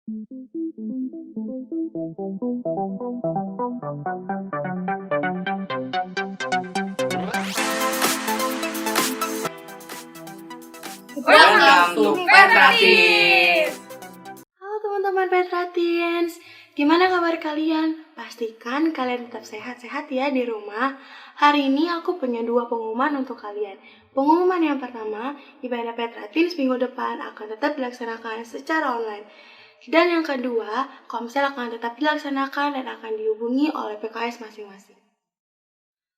Welcome to Petra Teens. Halo teman-teman Petra Teens, gimana kabar kalian? Pastikan kalian tetap sehat-sehat ya di rumah. Hari ini aku punya 2 pengumuman untuk kalian. Pengumuman yang pertama, ibadah Petra Teens minggu depan akan tetap dilaksanakan secara online. Dan yang kedua, komsel akan tetap dilaksanakan dan akan dihubungi oleh PKS masing-masing.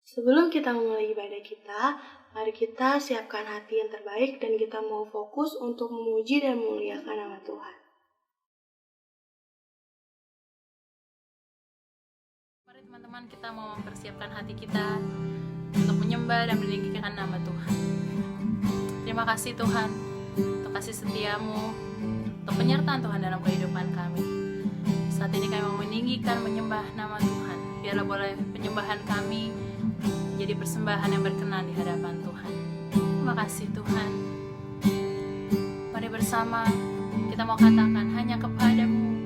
Sebelum kita memulai ibadah kita, mari kita siapkan hati yang terbaik dan kita mau fokus untuk memuji dan memuliakan nama Tuhan. Mari teman-teman, kita mau mempersiapkan hati kita untuk menyembah dan meninggikan nama Tuhan. Terima kasih Tuhan untuk kasih setiamu, untuk penyertaan Tuhan dalam kehidupan kami. Saat ini kami mau meninggikan, menyembah nama Tuhan. Biarlah boleh penyembahan kami menjadi persembahan yang berkenan di hadapan Tuhan. Terima kasih Tuhan. Mari bersama kita mau katakan hanya kepadamu.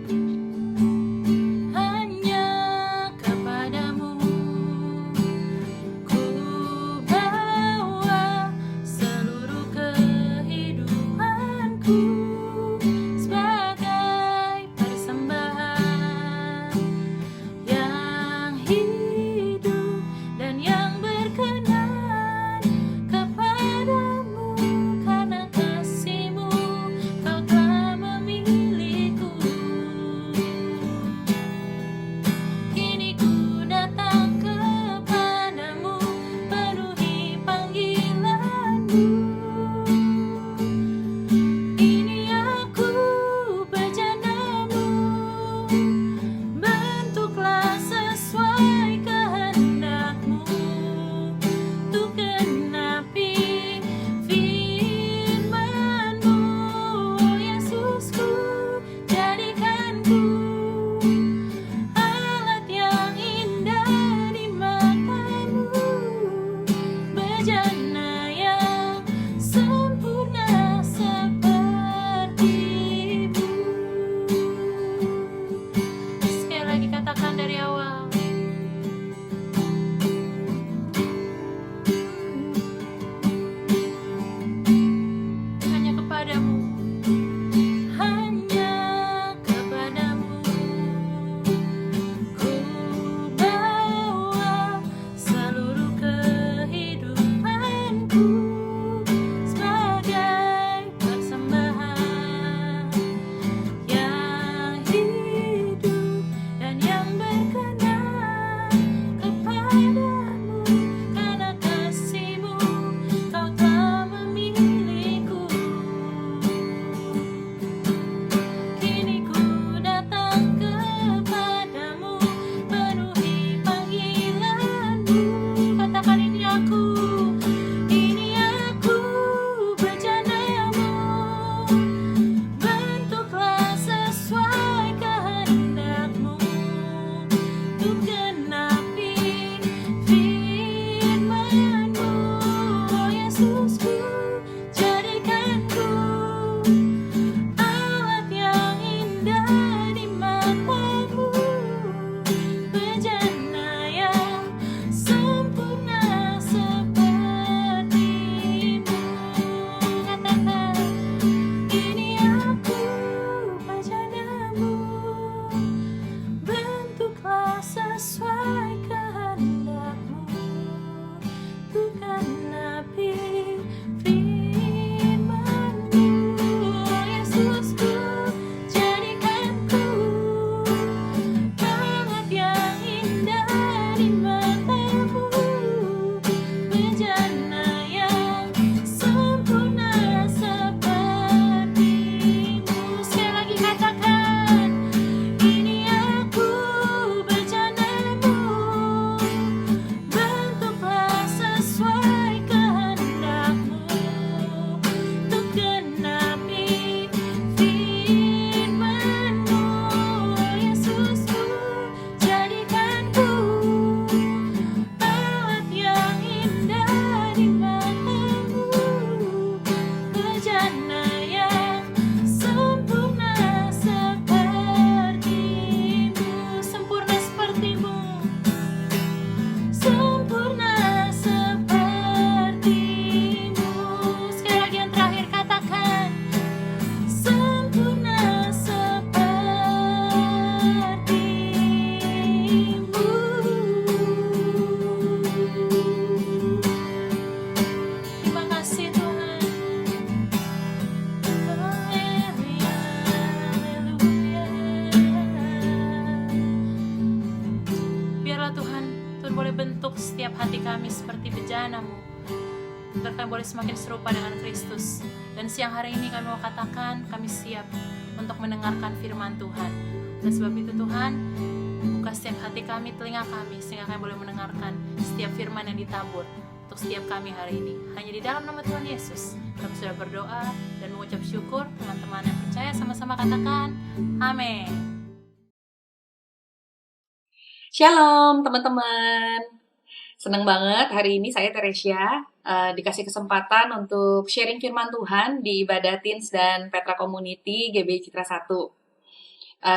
kami seperti bejana-Mu, agar kami boleh semakin serupa dengan Kristus. Dan siang hari ini kami mau katakan, kami siap untuk mendengarkan firman Tuhan. Oleh sebab itu Tuhan, buka setiap hati kami, telinga kami, sehingga kami boleh mendengarkan setiap firman yang ditabur untuk setiap kami hari ini. Hanya di dalam nama Tuhan Yesus kami sudah berdoa dan mengucap syukur. Teman-teman yang percaya sama-sama katakan amin. Shalom teman-teman. Senang banget hari ini saya Teresia dikasih kesempatan untuk sharing firman Tuhan di ibadah Teens dan Petra Community GB Citra 1.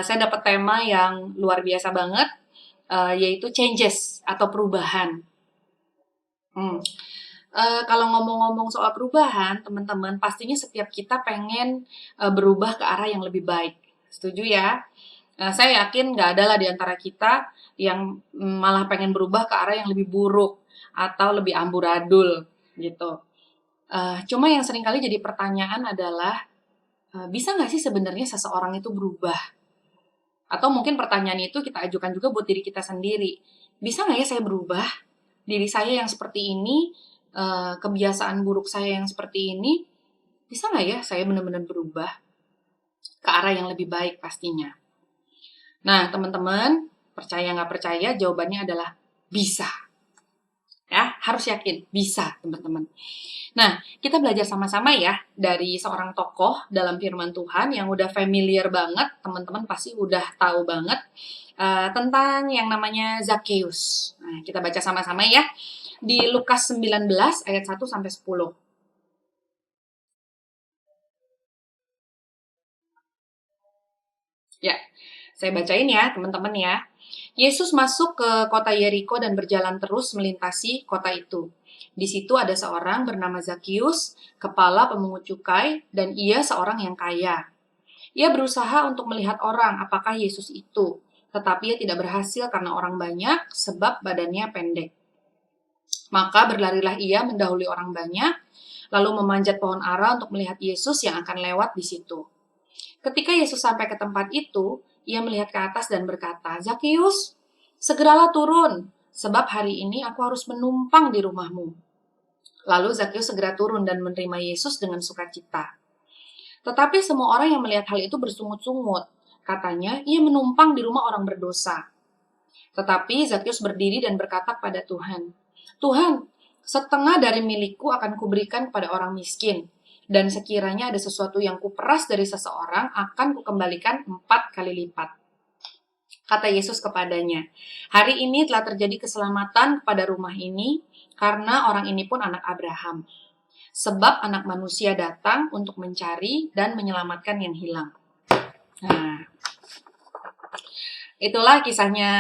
Saya dapat tema yang luar biasa banget, yaitu changes atau perubahan. Kalau ngomong-ngomong soal perubahan, teman-teman, pastinya setiap kita pengen berubah ke arah yang lebih baik. Setuju ya? Saya yakin nggak ada lah di antara kita yang malah pengen berubah ke arah yang lebih buruk atau lebih amburadul gitu. Cuma yang seringkali jadi pertanyaan adalah, bisa nggak sih sebenarnya seseorang itu berubah? Atau mungkin pertanyaan itu kita ajukan juga buat diri kita sendiri. Bisa nggak ya saya berubah? Diri saya yang seperti ini, kebiasaan buruk saya yang seperti ini, bisa nggak ya saya benar-benar berubah ke arah yang lebih baik pastinya? Nah, teman-teman, percaya nggak percaya, jawabannya adalah bisa. Ya, harus yakin, bisa, teman-teman. Nah, kita belajar sama-sama ya dari seorang tokoh dalam firman Tuhan yang udah familiar banget, teman-teman pasti udah tahu banget tentang yang namanya Zakheus. Nah, kita baca sama-sama ya di Lukas 19 ayat 1 sampai 10. Ya, saya bacain ya, teman-teman ya. Yesus masuk ke kota Yeriko dan berjalan terus melintasi kota itu. Di situ ada seorang bernama Zakheus, kepala pemungut cukai, dan ia seorang yang kaya. Ia berusaha untuk melihat orang apakah Yesus itu, tetapi ia tidak berhasil karena orang banyak sebab badannya pendek. Maka berlarilah ia mendahului orang banyak, lalu memanjat pohon ara untuk melihat Yesus yang akan lewat di situ. Ketika Yesus sampai ke tempat itu, ia melihat ke atas dan berkata, "Zakheus, segeralah turun, sebab hari ini aku harus menumpang di rumahmu." Lalu Zakheus segera turun dan menerima Yesus dengan sukacita. Tetapi semua orang yang melihat hal itu bersungut-sungut. Katanya, ia menumpang di rumah orang berdosa. Tetapi Zakheus berdiri dan berkata kepada Tuhan, "Tuhan, setengah dari milikku akan kuberikan kepada orang miskin. Dan sekiranya ada sesuatu yang kuperas dari seseorang, akan kukembalikan 4 kali lipat." Kata Yesus kepadanya, "Hari ini telah terjadi keselamatan kepada rumah ini, karena orang ini pun anak Abraham. Sebab anak manusia datang untuk mencari dan menyelamatkan yang hilang." Nah, itulah kisahnya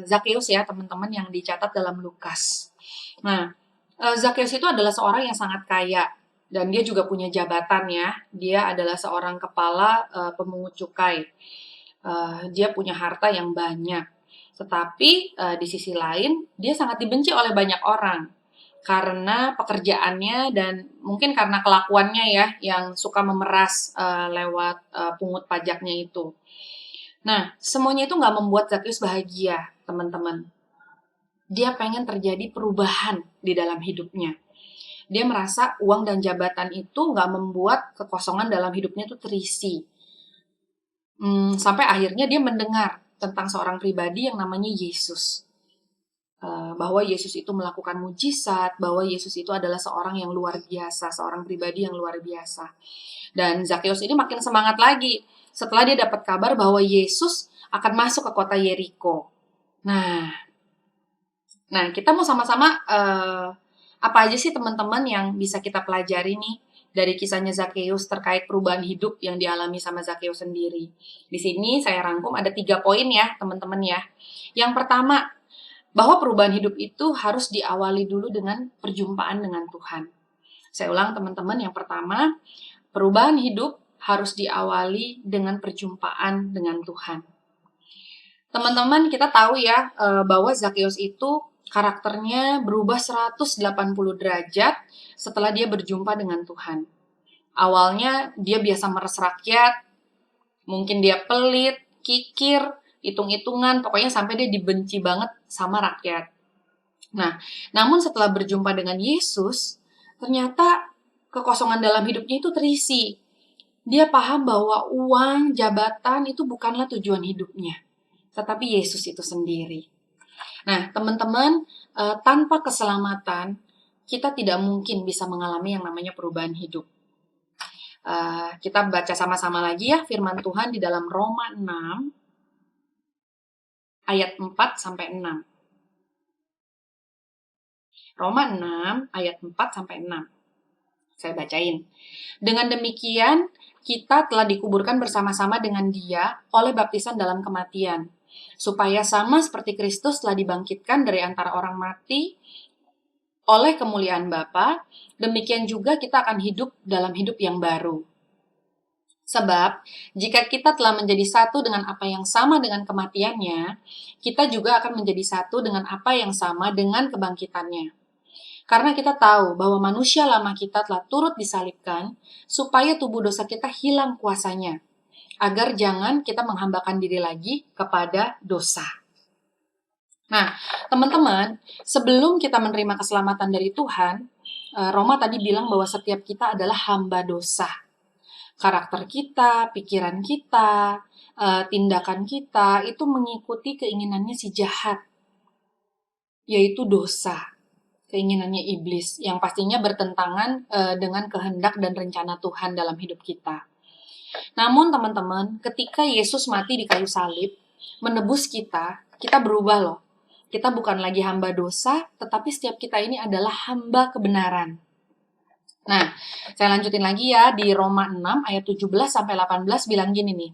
Zakheus ya, teman-teman, yang dicatat dalam Lukas. Nah, Zakheus itu adalah seorang yang sangat kaya. Dan dia juga punya jabatan ya. Dia adalah seorang kepala pemungut cukai. Dia punya harta yang banyak. Tetapi di sisi lain, dia sangat dibenci oleh banyak orang. Karena pekerjaannya dan mungkin karena kelakuannya ya, yang suka memeras lewat pungut pajaknya itu. Nah, semuanya itu nggak membuat Zakheus bahagia, teman-teman. Dia pengen terjadi perubahan di dalam hidupnya. Dia merasa uang dan jabatan itu nggak membuat kekosongan dalam hidupnya itu terisi. Sampai akhirnya dia mendengar tentang seorang pribadi yang namanya Yesus. Bahwa Yesus itu melakukan mujizat, bahwa Yesus itu adalah seorang yang luar biasa, seorang pribadi yang luar biasa. Dan Zakheus ini makin semangat lagi setelah dia dapat kabar bahwa Yesus akan masuk ke kota Yeriko. Nah, kita mau sama-sama apa aja sih teman-teman yang bisa kita pelajari nih dari kisahnya Zakheus terkait perubahan hidup yang dialami sama Zakheus sendiri. Di sini saya rangkum ada 3 poin ya teman-teman ya. Yang pertama, bahwa perubahan hidup itu harus diawali dulu dengan perjumpaan dengan Tuhan. Saya ulang teman-teman, yang pertama, perubahan hidup harus diawali dengan perjumpaan dengan Tuhan. Teman-teman, kita tahu ya bahwa Zakheus itu karakternya berubah 180 derajat setelah dia berjumpa dengan Tuhan. Awalnya dia biasa meres rakyat, mungkin dia pelit, kikir, hitung-hitungan, pokoknya sampai dia dibenci banget sama rakyat. Nah, namun setelah berjumpa dengan Yesus, ternyata kekosongan dalam hidupnya itu terisi. Dia paham bahwa uang, jabatan itu bukanlah tujuan hidupnya, tetapi Yesus itu sendiri. Nah, teman-teman, tanpa keselamatan, kita tidak mungkin bisa mengalami yang namanya perubahan hidup. Kita baca sama-sama lagi ya firman Tuhan di dalam Roma 6 ayat 4-6. Roma 6 ayat 4-6. Saya bacain. Dengan demikian, kita telah dikuburkan bersama-sama dengan Dia oleh baptisan dalam kematian, supaya sama seperti Kristus telah dibangkitkan dari antara orang mati oleh kemuliaan Bapa, demikian juga kita akan hidup dalam hidup yang baru. Sebab, jika kita telah menjadi satu dengan apa yang sama dengan kematiannya, kita juga akan menjadi satu dengan apa yang sama dengan kebangkitannya. Karena kita tahu bahwa manusia lama kita telah turut disalibkan, supaya tubuh dosa kita hilang kuasanya, agar jangan kita menghambakan diri lagi kepada dosa. Nah, teman-teman, sebelum kita menerima keselamatan dari Tuhan, Roma tadi bilang bahwa setiap kita adalah hamba dosa. Karakter kita, pikiran kita, tindakan kita, itu mengikuti keinginannya si jahat, yaitu dosa. Keinginannya iblis, yang pastinya bertentangan dengan kehendak dan rencana Tuhan dalam hidup kita. Namun teman-teman, ketika Yesus mati di kayu salib, menebus kita berubah loh. Kita bukan lagi hamba dosa, tetapi setiap kita ini adalah hamba kebenaran. Nah, saya lanjutin lagi ya, di Roma 6 ayat 17-18 bilang gini nih.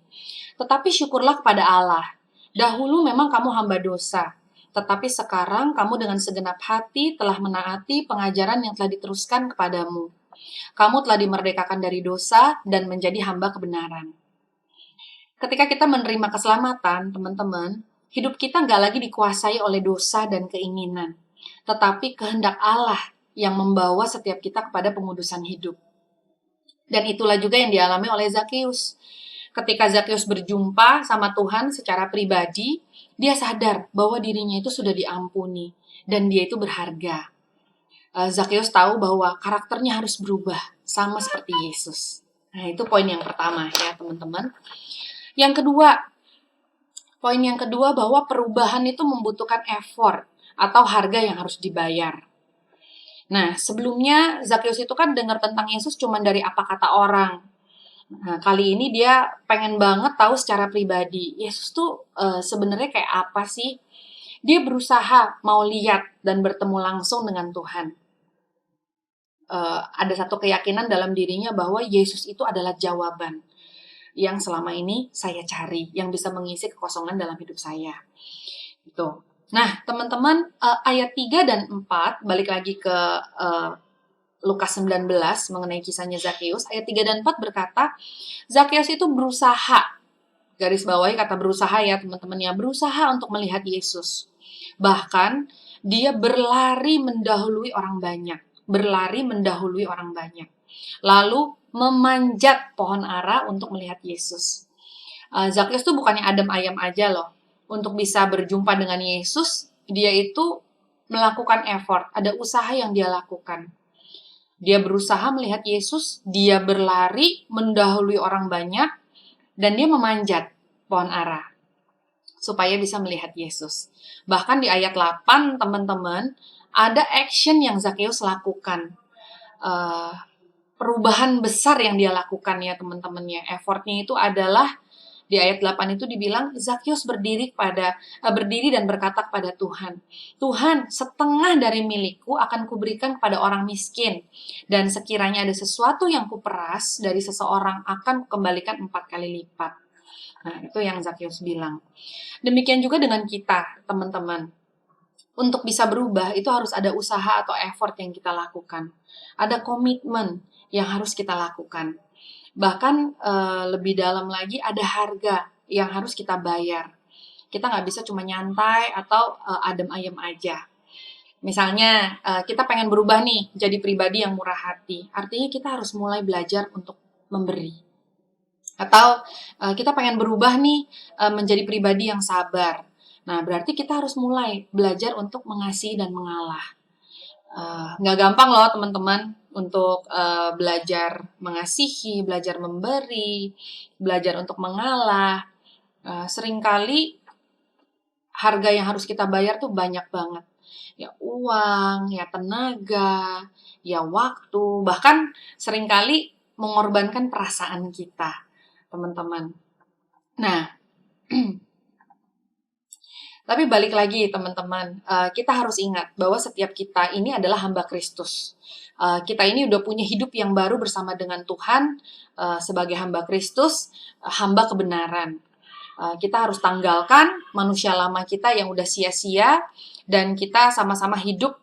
Tetapi syukurlah kepada Allah. Dahulu memang kamu hamba dosa, tetapi sekarang kamu dengan segenap hati telah menaati pengajaran yang telah diteruskan kepadamu. Kamu telah dimerdekakan dari dosa dan menjadi hamba kebenaran. Ketika kita menerima keselamatan, teman-teman, hidup kita nggak lagi dikuasai oleh dosa dan keinginan, tetapi kehendak Allah yang membawa setiap kita kepada pengudusan hidup. Dan itulah juga yang dialami oleh Zakeus. Ketika Zakeus berjumpa sama Tuhan secara pribadi, dia sadar bahwa dirinya itu sudah diampuni dan dia itu berharga. Zakeus tahu bahwa karakternya harus berubah sama seperti Yesus. Nah, itu poin yang pertama ya, teman-teman. Poin yang kedua bahwa perubahan itu membutuhkan effort atau harga yang harus dibayar. Nah, sebelumnya Zakeus itu kan dengar tentang Yesus cuma dari apa kata orang. Nah, kali ini dia pengen banget tahu secara pribadi, Yesus tuh sebenarnya kayak apa sih? Dia berusaha mau lihat dan bertemu langsung dengan Tuhan. Ada satu keyakinan dalam dirinya bahwa Yesus itu adalah jawaban yang selama ini saya cari, yang bisa mengisi kekosongan dalam hidup saya. Gitu. Nah, teman-teman, ayat 3 dan 4, balik lagi ke Lukas 19 mengenai kisahnya Zakeus, ayat 3 dan 4 berkata, Zakeus itu berusaha, garis bawahi kata berusaha ya teman-teman ya, berusaha untuk melihat Yesus. Bahkan, dia berlari mendahului orang banyak. Lalu memanjat pohon ara untuk melihat Yesus. Zakeus tuh bukannya adem ayam aja loh. Untuk bisa berjumpa dengan Yesus, dia itu melakukan effort, ada usaha yang dia lakukan. Dia berusaha melihat Yesus, dia berlari mendahului orang banyak, dan dia memanjat pohon ara supaya bisa melihat Yesus. Bahkan di ayat 8, teman-teman, ada action yang Zakeus lakukan. Perubahan besar yang dia lakukan ya teman-temannya. Effortnya itu adalah di ayat 8 itu dibilang Zakeus berdiri dan berkata kepada Tuhan, Tuhan, setengah dari milikku akan kuberikan kepada orang miskin, dan sekiranya ada sesuatu yang kuperas dari seseorang akan kukembalikan 4 kali lipat. Nah, itu yang Zakeus bilang. Demikian juga dengan kita, teman-teman. Untuk bisa berubah itu harus ada usaha atau effort yang kita lakukan. Ada komitmen yang harus kita lakukan. Bahkan lebih dalam lagi ada harga yang harus kita bayar. Kita nggak bisa cuma nyantai atau adem ayem aja. Misalnya kita pengen berubah nih jadi pribadi yang murah hati. Artinya kita harus mulai belajar untuk memberi. Atau kita pengen berubah nih menjadi pribadi yang sabar. Nah, berarti kita harus mulai belajar untuk mengasihi dan mengalah. Nggak gampang loh teman-teman untuk belajar mengasihi, belajar memberi, belajar untuk mengalah. Seringkali harga yang harus kita bayar tuh banyak banget. Ya uang, ya tenaga, ya waktu, bahkan seringkali mengorbankan perasaan kita, teman-teman. Nah, tapi balik lagi teman-teman, kita harus ingat bahwa setiap kita ini adalah hamba Kristus. Kita ini udah punya hidup yang baru bersama dengan Tuhan sebagai hamba Kristus, hamba kebenaran. Kita harus tanggalkan manusia lama kita yang udah sia-sia dan kita sama-sama hidup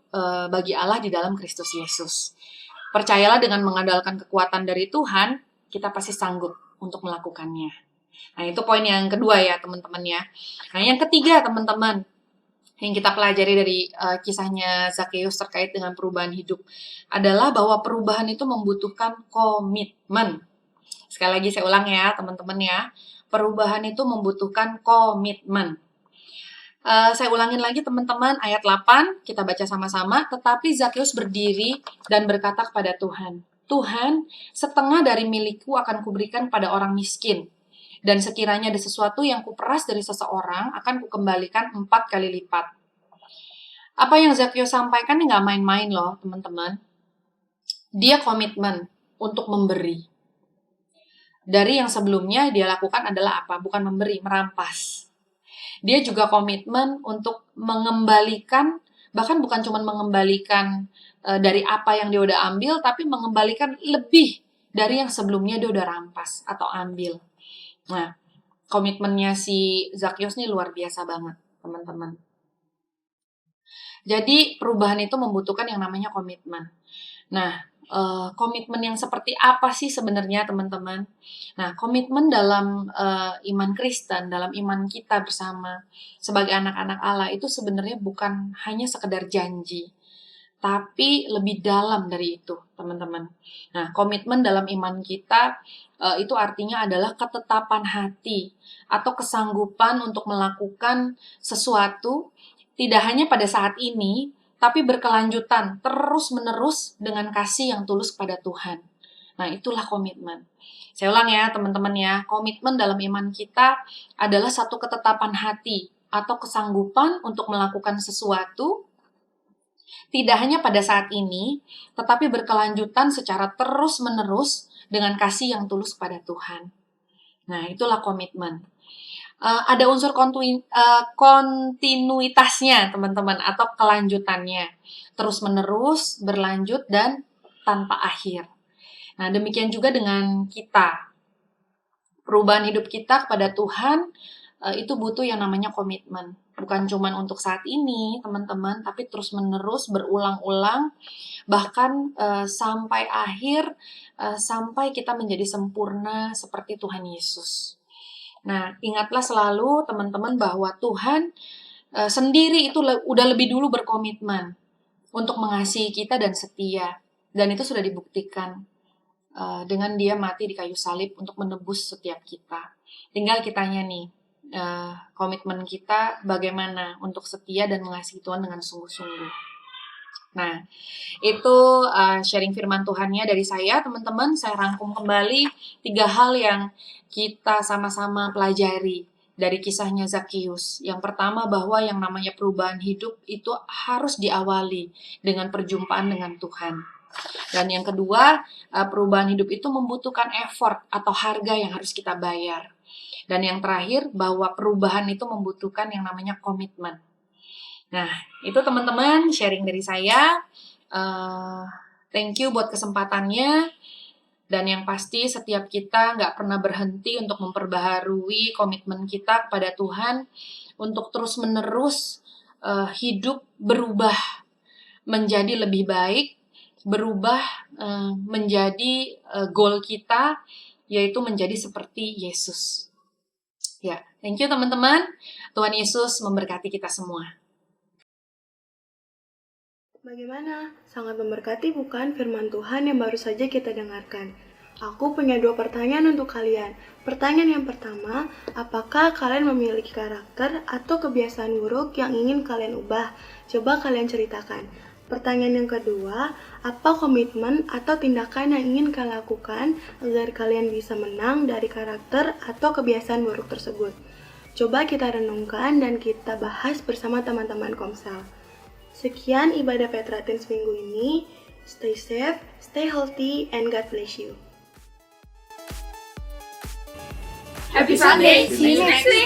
bagi Allah di dalam Kristus Yesus. Percayalah dengan mengandalkan kekuatan dari Tuhan, kita pasti sanggup untuk melakukannya. Nah, itu poin yang kedua ya, teman-teman ya. Nah, yang ketiga, teman-teman, yang kita pelajari dari kisahnya Zakheus terkait dengan perubahan hidup adalah bahwa perubahan itu membutuhkan komitmen. Sekali lagi saya ulang ya, teman-teman ya. Perubahan itu membutuhkan komitmen. Saya ulangin lagi teman-teman, ayat 8, kita baca sama-sama. Tetapi Zakheus berdiri dan berkata kepada Tuhan, Tuhan, setengah dari milikku akan kuberikan pada orang miskin. Dan sekiranya ada sesuatu yang kuperas dari seseorang, akan kukembalikan 4 kali lipat. Apa yang Zakheus sampaikan ini nggak main-main loh, teman-teman. Dia komitmen untuk memberi. Dari yang sebelumnya dia lakukan adalah apa? Bukan memberi, merampas. Dia juga komitmen untuk mengembalikan, bahkan bukan cuma mengembalikan dari apa yang dia udah ambil, tapi mengembalikan lebih dari yang sebelumnya dia udah rampas atau ambil. Nah, komitmennya si Zakheus ini luar biasa banget, teman-teman. Jadi, perubahan itu membutuhkan yang namanya komitmen. Nah, komitmen yang seperti apa sih sebenarnya, teman-teman? Nah, komitmen dalam iman Kristen, dalam iman kita bersama sebagai anak-anak Allah itu sebenarnya bukan hanya sekedar janji, tapi lebih dalam dari itu, teman-teman. Nah, komitmen dalam iman kita itu artinya adalah ketetapan hati atau kesanggupan untuk melakukan sesuatu tidak hanya pada saat ini, tapi berkelanjutan, terus-menerus dengan kasih yang tulus kepada Tuhan. Nah, itulah komitmen. Saya ulang ya, teman-teman ya. Komitmen dalam iman kita adalah satu ketetapan hati atau kesanggupan untuk melakukan sesuatu tidak hanya pada saat ini, tetapi berkelanjutan secara terus-menerus dengan kasih yang tulus kepada Tuhan. Nah, itulah komitmen. Ada unsur kontinuitasnya, teman-teman, atau kelanjutannya. Terus-menerus, berlanjut, dan tanpa akhir. Nah, demikian juga dengan kita. Perubahan hidup kita kepada Tuhan itu butuh yang namanya komitmen. Bukan cuma untuk saat ini, teman-teman, tapi terus-menerus, berulang-ulang, bahkan sampai akhir, sampai kita menjadi sempurna seperti Tuhan Yesus. Nah, ingatlah selalu teman-teman bahwa Tuhan sendiri itu udah lebih dulu berkomitmen untuk mengasihi kita dan setia. Dan itu sudah dibuktikan dengan dia mati di kayu salib untuk menebus setiap kita. Tinggal kitanya nih, komitmen kita bagaimana untuk setia dan mengasihi Tuhan dengan sungguh-sungguh. Nah, itu sharing firman Tuhannya dari saya, teman-teman. Saya rangkum kembali 3 hal yang kita sama-sama pelajari dari kisahnya Zakheus. Yang pertama, bahwa yang namanya perubahan hidup itu harus diawali dengan perjumpaan dengan Tuhan. Dan yang kedua, perubahan hidup itu membutuhkan effort atau harga yang harus kita bayar. Dan yang terakhir, bahwa perubahan itu membutuhkan yang namanya komitmen. Nah, itu teman-teman sharing dari saya. Thank you buat kesempatannya. Dan yang pasti setiap kita nggak pernah berhenti untuk memperbaharui komitmen kita kepada Tuhan untuk terus-menerus hidup berubah menjadi lebih baik, berubah menjadi goal kita, yaitu menjadi seperti Yesus. Ya, thank you teman-teman. Tuhan Yesus memberkati kita semua. Bagaimana? Sangat memberkati bukan firman Tuhan yang baru saja kita dengarkan? Aku punya 2 pertanyaan untuk kalian. Pertanyaan yang pertama, apakah kalian memiliki karakter atau kebiasaan buruk yang ingin kalian ubah? Coba kalian ceritakan. Pertanyaan yang kedua, apa komitmen atau tindakan yang ingin kalian lakukan agar kalian bisa menang dari karakter atau kebiasaan buruk tersebut? Coba kita renungkan dan kita bahas bersama teman-teman Komsel. Sekian ibadah Petra Teens minggu ini. Stay safe, stay healthy, and God bless you. Happy Sunday, see you next week!